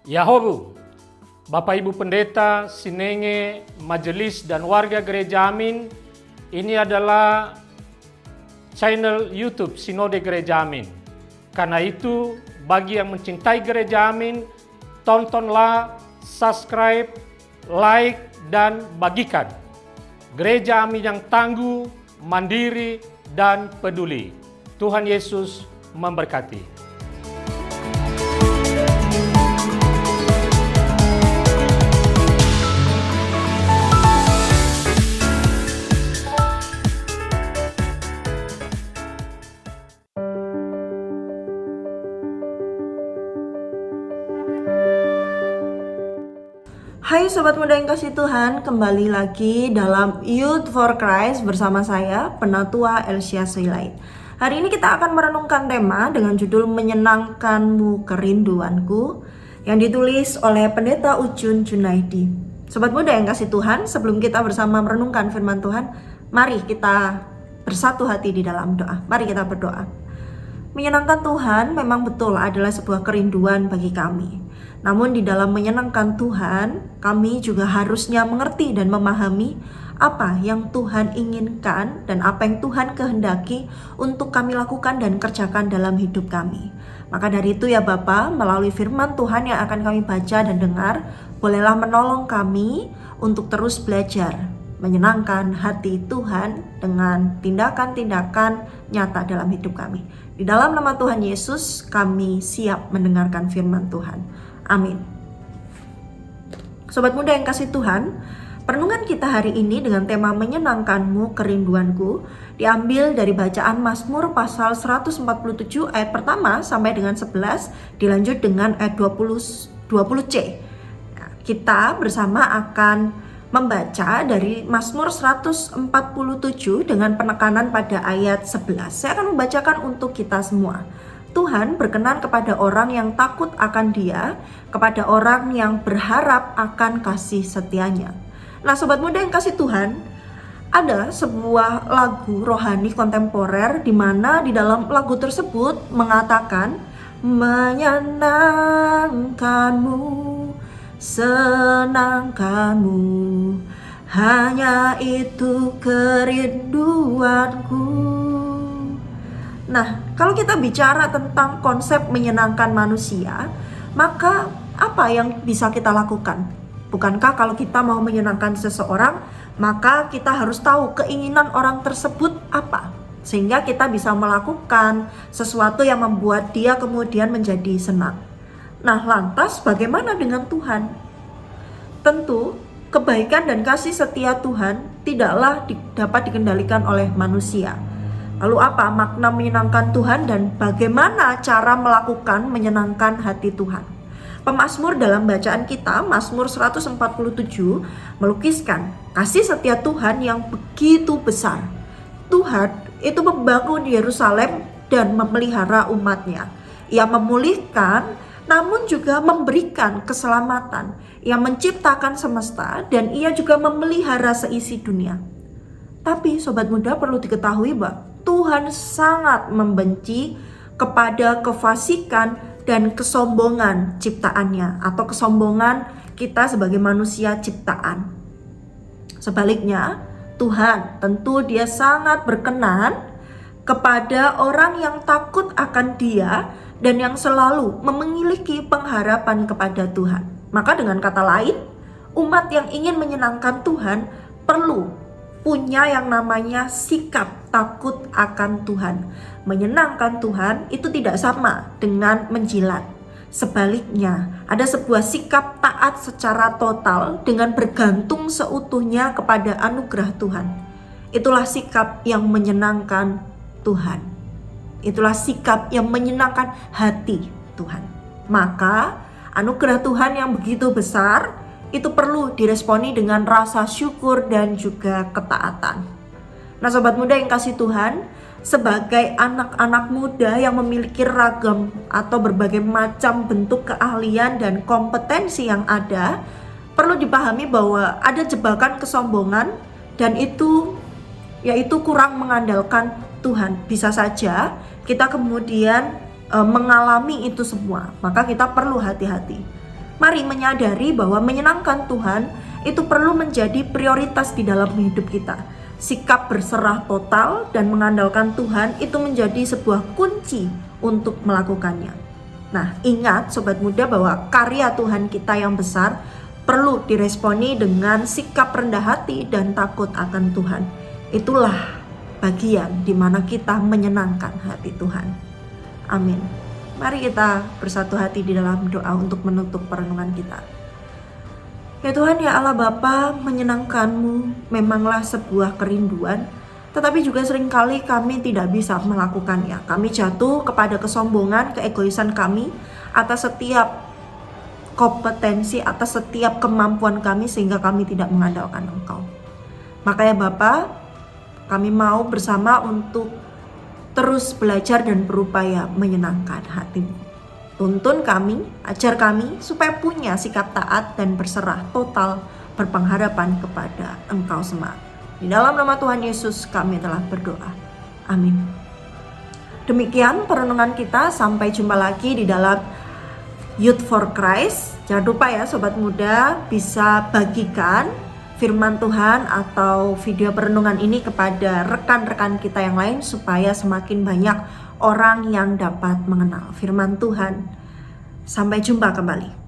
Yahobu, Bapak Ibu Pendeta, Sinenge, Majelis dan warga Gereja Amin, ini adalah channel YouTube Sinode Gereja Amin. Karena itu, bagi yang mencintai Gereja Amin, tontonlah, subscribe, like, dan bagikan. Gereja Amin yang tangguh, mandiri, dan peduli. Tuhan Yesus memberkati. Hai Sobat Muda yang kasih Tuhan, kembali lagi dalam Youth for Christ bersama saya, Penatua Elsia Soilait. Hari ini kita akan merenungkan tema dengan judul Menyenangkanmu Kerinduanku, yang ditulis oleh Pendeta Ujun Junaidi. Sobat Muda yang kasih Tuhan, sebelum kita bersama merenungkan firman Tuhan, mari kita bersatu hati di dalam doa. Mari kita berdoa. Menyenangkan Tuhan memang betul adalah sebuah kerinduan bagi kami. Namun di dalam menyenangkan Tuhan, kami juga harusnya mengerti dan memahami apa yang Tuhan inginkan dan apa yang Tuhan kehendaki untuk kami lakukan dan kerjakan dalam hidup kami. Maka dari itu ya Bapa, melalui firman Tuhan yang akan kami baca dan dengar, bolehlah menolong kami untuk terus belajar menyenangkan hati Tuhan dengan tindakan-tindakan nyata dalam hidup kami. Di dalam nama Tuhan Yesus, kami siap mendengarkan firman Tuhan. Amin. Sobat muda yang kasih Tuhan, perenungan kita hari ini dengan tema Menyenangkanmu Kerinduanku diambil dari bacaan Mazmur pasal 147 ayat pertama sampai dengan 11, dilanjut dengan ayat 20c. Nah, kita bersama akan membaca dari Mazmur 147 dengan penekanan pada ayat 11. Saya akan membacakan untuk kita semua. Tuhan berkenan kepada orang yang takut akan Dia, kepada orang yang berharap akan kasih setianya. Nah, sobat muda yang kasih Tuhan, ada sebuah lagu rohani kontemporer di mana di dalam lagu tersebut mengatakan menyenangkanmu, senangkanmu, hanya itu kerinduanku. Nah, kalau kita bicara tentang konsep menyenangkan manusia, maka apa yang bisa kita lakukan? Bukankah kalau kita mau menyenangkan seseorang, maka kita harus tahu keinginan orang tersebut apa, sehingga kita bisa melakukan sesuatu yang membuat dia kemudian menjadi senang. Nah, lantas bagaimana dengan Tuhan? Tentu, kebaikan dan kasih setia Tuhan tidaklah dapat dikendalikan oleh manusia. Lalu apa makna menyenangkan Tuhan dan bagaimana cara melakukan menyenangkan hati Tuhan? Pemazmur dalam bacaan kita, Mazmur 147, melukiskan kasih setia Tuhan yang begitu besar. Tuhan itu membangun Yerusalem dan memelihara umatnya. Ia memulihkan namun juga memberikan keselamatan. Ia menciptakan semesta dan ia juga memelihara seisi dunia. Tapi sobat muda perlu diketahui bahwa Tuhan sangat membenci kepada kefasikan dan kesombongan ciptaannya atau kesombongan kita sebagai manusia ciptaan. Sebaliknya, Tuhan tentu Dia sangat berkenan kepada orang yang takut akan Dia dan yang selalu memiliki pengharapan kepada Tuhan. Maka dengan kata lain, umat yang ingin menyenangkan Tuhan perlu punya yang namanya sikap takut akan Tuhan. Menyenangkan Tuhan itu tidak sama dengan menjilat. Sebaliknya, ada sebuah sikap taat secara total dengan bergantung seutuhnya kepada anugerah Tuhan. Itulah sikap yang menyenangkan Tuhan. Itulah sikap yang menyenangkan hati Tuhan. Maka anugerah Tuhan yang begitu besar itu perlu diresponi dengan rasa syukur dan juga ketaatan. Nah, sobat muda yang kasih Tuhan, sebagai anak-anak muda yang memiliki ragam atau berbagai macam bentuk keahlian dan kompetensi yang ada, perlu dipahami bahwa ada jebakan kesombongan dan itu yaitu kurang mengandalkan Tuhan. Bisa saja kita kemudian mengalami itu semua, maka kita perlu hati-hati. Mari menyadari bahwa menyenangkan Tuhan itu perlu menjadi prioritas di dalam hidup kita. Sikap berserah total dan mengandalkan Tuhan itu menjadi sebuah kunci untuk melakukannya. Nah, ingat sobat muda bahwa karya Tuhan kita yang besar perlu diresponi dengan sikap rendah hati dan takut akan Tuhan. Itulah bagian di mana kita menyenangkan hati Tuhan. Amin. Mari kita bersatu hati di dalam doa untuk menutup perenungan kita. Ya Tuhan, ya Allah Bapa, menyenangkan-Mu memanglah sebuah kerinduan, tetapi juga seringkali kami tidak bisa melakukannya. Kami jatuh kepada kesombongan, keegoisan kami atas setiap kompetensi, atas setiap kemampuan kami sehingga kami tidak mengandalkan Engkau. Maka ya Bapa, kami mau bersama untuk terus belajar dan berupaya menyenangkan hati-Mu. Tuntun kami, ajar kami supaya punya sikap taat dan berserah total berpengharapan kepada Engkau semata. Di dalam nama Tuhan Yesus kami telah berdoa. Amin. Demikian perenungan kita, sampai jumpa lagi di dalam Youth for Christ. Jangan lupa ya sobat muda, bisa bagikan firman Tuhan atau video perenungan ini kepada rekan-rekan kita yang lain supaya semakin banyak orang yang dapat mengenal firman Tuhan. Sampai jumpa kembali.